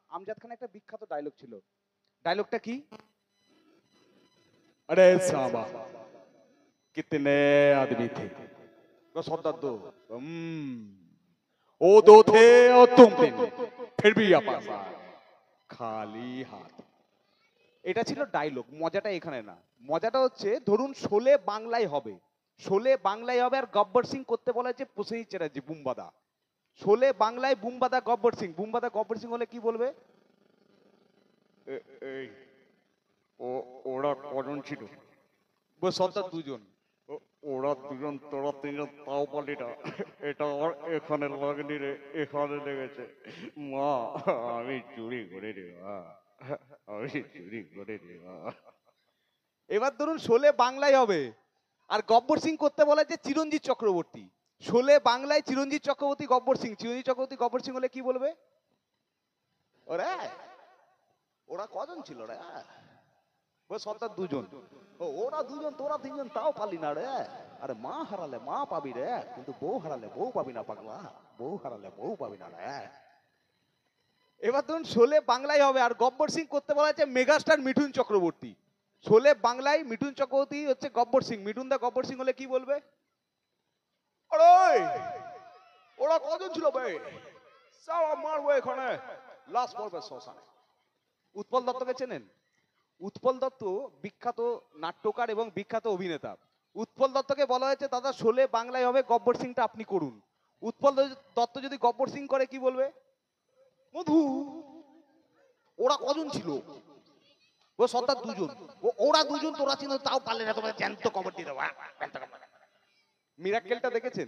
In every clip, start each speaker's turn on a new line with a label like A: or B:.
A: আমজাদ খানের একটা বিখ্যাত ডায়লগ ছিল। ডায়লগটা কি?
B: अरे सामा कितने आदमी थे।
A: ও সর্দার দো।
B: वो दो थे और तुम तीन, फिर भी आपस आए, खाली हाथ।
A: এটা ছিল ডায়লগ। মজাটা এখানে না, মজাটা হচ্ছে ধরুন শোলে বাংলায় হবে, শোলে বাংলায় হবে আর গব্বর সিং করতে বলা হচ্ছে প্রসেনজিৎ চ্যাটার্জি বুম্বাদা। শোলে বাংলায় বুম্বাদা গব্বর সিং, বুম্বাদা গব্বর সিং হলে কি বলবে?
B: এ- এই ওরা কজন ছিল?
A: বলে সর্দার দুজন।
B: ওরা দুজন তোরা তিনজন তাও পারলি না। এটা আমার এখানে লাগনি রে, এখানে লেগেছে। মা, আমি চুরি করে রে মা, আমি চুরি করে রে মা।
A: এবার ধরুন শোলে বাংলায় হবে আর গব্বর সিং করতে বলা হচ্ছে চিরঞ্জিত চক্রবর্তী। শোলে বাংলায় চিরঞ্জিত চক্রবর্তী গব্বর সিং, চিরঞ্জিত চক্রবর্তী গব্বর সিং হলে কি বলবে? ওরা ওরা কজন ছিল রে? বলে সর্দার দুজন। ওরা দুজন তোরা তিনজন তাও পালি না রে। আরে মা হারালে মা পাবি রে, কিন্তু বউ হারালে বউ পাবি না পাগলা, বউ হারালে বউ পাবি না রে। এবার ধরুন শোলে বাংলায় হবে আর গব্বর সিং করতে বলা হচ্ছে মেগাস্টার মিঠুন চক্রবর্তী। শোলে বাংলায় মিঠুন চক্রবর্তী হচ্ছে গব্বর সিং, মিঠুন দা গব্বর সিং হলে কি বলবে? আরে ওরা কজন ছিল ভাই? সারা মারবো এখানে, লাশ পড়বে শ্মশানে। উৎপল দত্তকে চেনেন? উৎপল দত্ত বিখ্যাত নাট্যকার এবং বিখ্যাত অভিনেতা। উৎপল দত্তকে বলা হয়েছে দাদা শোলে বাংলায় হবে, গব্বর সিংটা আপনি করুন। উৎপল দত্ত যদি গব্বর সিং করে কি বলবে? মধু ওরা কজন ছিল? ও সর্দার দুজন। ওরা দুজন তোরা চিনো তাও পারলে না, তোমার জ্যান্ত কবর দিয়ে দেবো। মিরাক্কেলটা দেখেছেন?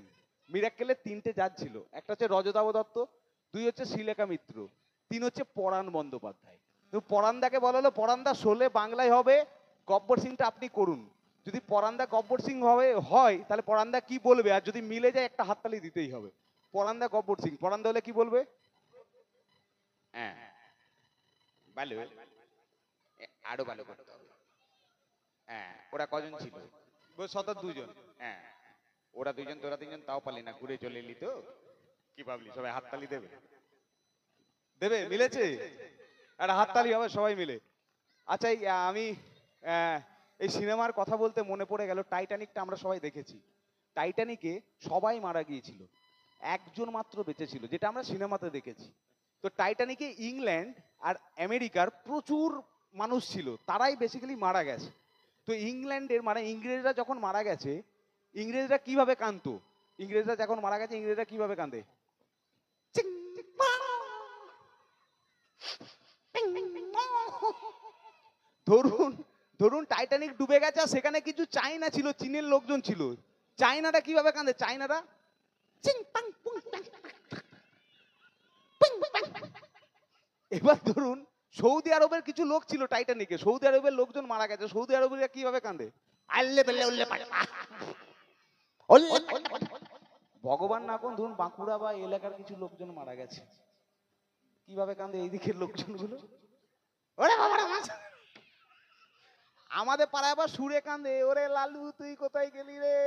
A: মিরাক্কেলের তিনটে জাজ ছিল, একটা হচ্ছে রজতাভ দত্ত, দুই হচ্ছে শ্রীলেখা মিত্র, তিন হচ্ছে পরাণ বন্দ্যোপাধ্যায়। তো পরাণদাকে বলা হলো পরাণদা শোলে বাংলায় হবে, গব্বর সিংটা আপনি করুন। যদি পরাণদা গব্বর সিং হয় তাহলে পরাণদা কি বলবে? আর যদি মিলে যায় একটা হাততালি দিতেই হবে। পরাণদা গব্বর সিং, পরাণদা হলে কি বলবে? হ্যাঁ ভালো, আরো ভালো করতে হবে। হ্যাঁ ওরা কজন ছিল? সর্দার দুজন। হ্যাঁ ওরা দুজন তোরা তিনজন তাও পারলি না, ঘুরে চলে এলি তো কি ভাবলি সবাই হাততালি দেবে? দেবে? মিলেছে একটা হাততালি হবে সবাই মিলে। আচ্ছা আমি এই সিনেমার কথা বলতে মনে পড়ে গেল, টাইটানিকটা আমরা সবাই দেখেছি। টাইটানিকে সবাই মারা গিয়েছিল, একজন মাত্র বেঁচে ছিল, যেটা আমরা সিনেমাতে দেখেছি। তো টাইটানিকে ইংল্যান্ড আর আমেরিকার প্রচুর মানুষ ছিল, তারাই বেসিক্যালি মারা গেছে। তো ইংল্যান্ডের মানে ইংরেজরা যখন মারা গেছে, ইংরেজরা কিভাবে কাঁদতো? ইংরেজরা যখন মারা গেছে ইংরেজরা কিভাবে কাঁদে? ধরুন ধরুন টাইটানিক ডুবে গেছে আর সেখানে কিছু চাইনা ছিল, চীনের লোকজন ছিল, চাইনারা কিভাবে কাঁদে? চাইনারা এবার ধরুন সৌদি আরবের কিছু লোক ছিল টাইটানিকে, সৌদি আরবের লোকজন মারা গেছে, সৌদি আরবেরা কিভাবে কাঁদে? আল্লে বেল্লে উল্লে পাল্লে। ভগবান না কোন ধরুন বাঁকুড়া বা এলাকার কিছু লোকজন মারা গেছে, কিভাবে কাঁদে এই দিকের লোকজনগুলো? ওরে বাবারা মাছ। আমাদের পাড়ায় আবার সুরে কাঁদে, ওরে লালু তুই কোথায় গেলি রে।